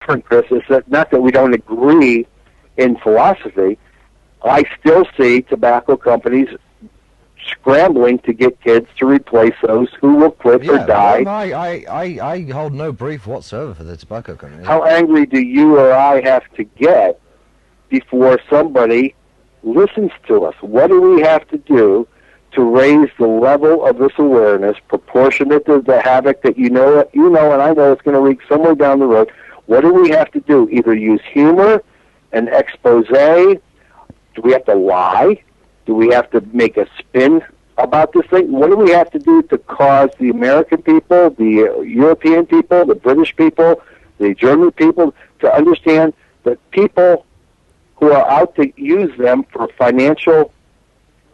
different, Chris, is that not that we don't agree in philosophy. I still see tobacco companies scrambling to get kids to replace those who will quit or die. Well, I hold no brief whatsoever for the tobacco companies. How angry do you or I have to get before somebody listens to us? What do we have to do to raise the level of this awareness proportionate to the havoc that you know, and I know it's going to wreak somewhere down the road? What do we have to do? Either use humor, an expose. Do we have to lie? Do we have to make a spin about this thing? What do we have to do to cause the American people, the European people, the British people, the German people to understand that people who are out to use them for financial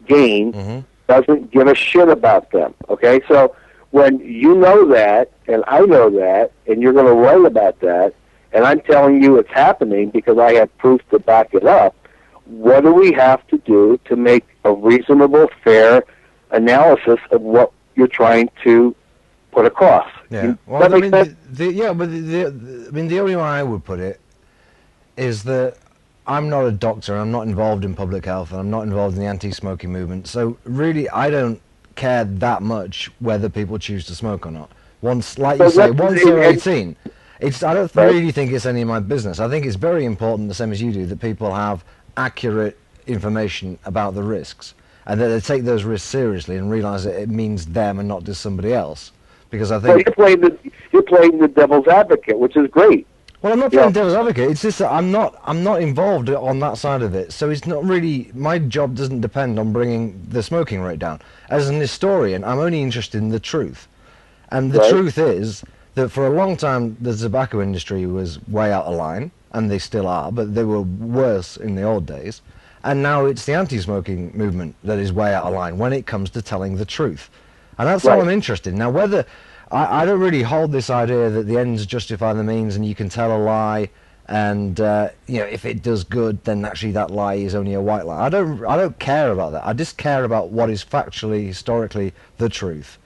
gain doesn't give a shit about them, okay? So when you know that, and I know that, and you're going to write about that, and I'm telling you it's happening because I have proof to back it up, what do we have to do to make a reasonable, fair analysis of what you're trying to put across? Yeah. Well, I mean, the only way I would put it is that I'm not a doctor, I'm not involved in public health, and I'm not involved in the anti-smoking movement, so really I don't care that much whether people choose to smoke or not. Once, like you say, once they're 18, I don't really think it's any of my business. I think it's very important, the same as you do, that people have accurate information about the risks, and that they take those risks seriously and realize that it means them and not just somebody else. Because I think you're playing the devil's advocate, which is great. Well, I'm not playing devil's advocate. It's just that I'm not involved on that side of it. So it's not really, my job doesn't depend on bringing the smoking rate down. As an historian, I'm only interested in the truth, and the truth is that for a long time the tobacco industry was way out of line, and they still are, but they were worse in the old days. And now it's the anti-smoking movement that is way out of line when it comes to telling the truth, and that's all I'm interested in. Now, whether I don't really hold this idea that the ends justify the means, and you can tell a lie, and if it does good, then actually that lie is only a white lie. I don't care about that. I just care about what is factually, historically, the truth,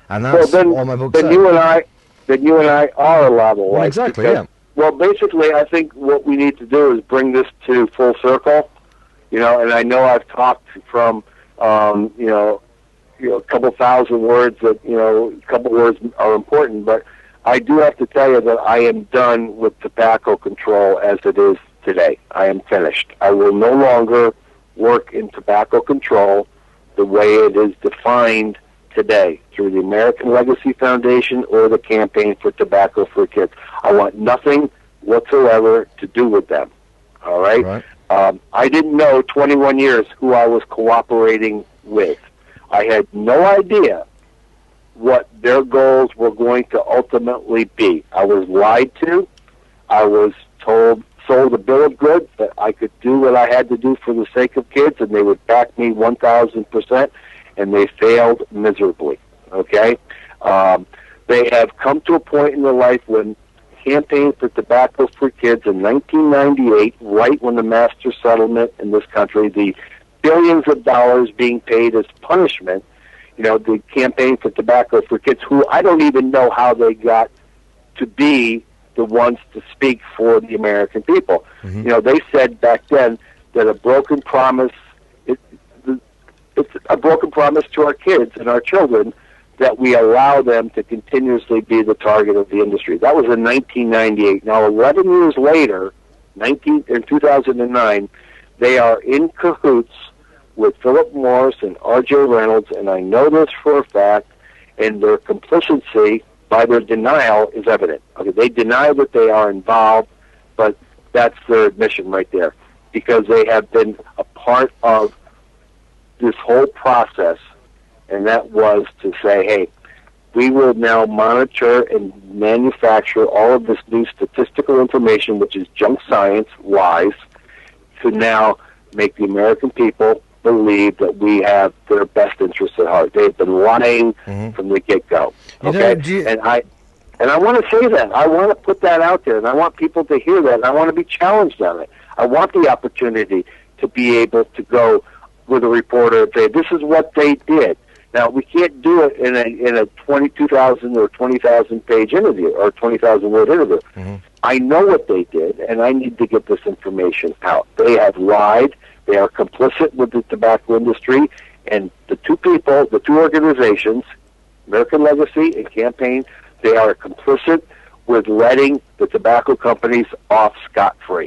and that's all my books say. Then you and I are allowed to lie. Well, exactly. Yeah. Well, basically, I think what we need to do is bring this to full circle. And I know I've talked from a couple thousand words that, a couple words are important, but I do have to tell you that I am done with tobacco control as it is today. I am finished. I will no longer work in tobacco control the way it is defined today through the American Legacy Foundation or the Campaign for Tobacco for Kids. I want nothing whatsoever to do with them. All right? I didn't know 21 years who I was cooperating with. I had no idea what their goals were going to ultimately be. I was lied to. I was sold a bill of goods that I could do what I had to do for the sake of kids, and they would back me 1,000%, and they failed miserably. Okay? They have come to a point in their life when Campaign for Tobacco for Kids in 1998, right when the master settlement in this country, the billions of dollars being paid as punishment, the Campaign for Tobacco for Kids, who I don't even know how they got to be the ones to speak for the American people. They said back then that a broken promise, it's a broken promise to our kids and our children that we allow them to continuously be the target of the industry. That was in 1998. Now, 11 years later, in 2009, they are in cahoots with Philip Morris and R.J. Reynolds, and I know this for a fact, and their complicity by their denial is evident. Okay, they deny that they are involved, but that's their admission right there, because they have been a part of this whole process, and that was to say, hey, we will now monitor and manufacture all of this new statistical information, which is junk science, lies, to now make the American people believe that we have their best interests at heart. They've been lying from the get-go. Okay? And I want to say that. I want to put that out there, and I want people to hear that, and I want to be challenged on it. I want the opportunity to be able to go with a reporter and say, this is what they did. Now, we can't do it in a 22,000 or 20,000 page interview or 20,000 word interview. I know what they did, and I need to get this information out. They have lied. They are complicit with the tobacco industry, and the two organizations, American Legacy and Campaign, they are complicit with letting the tobacco companies off scot-free.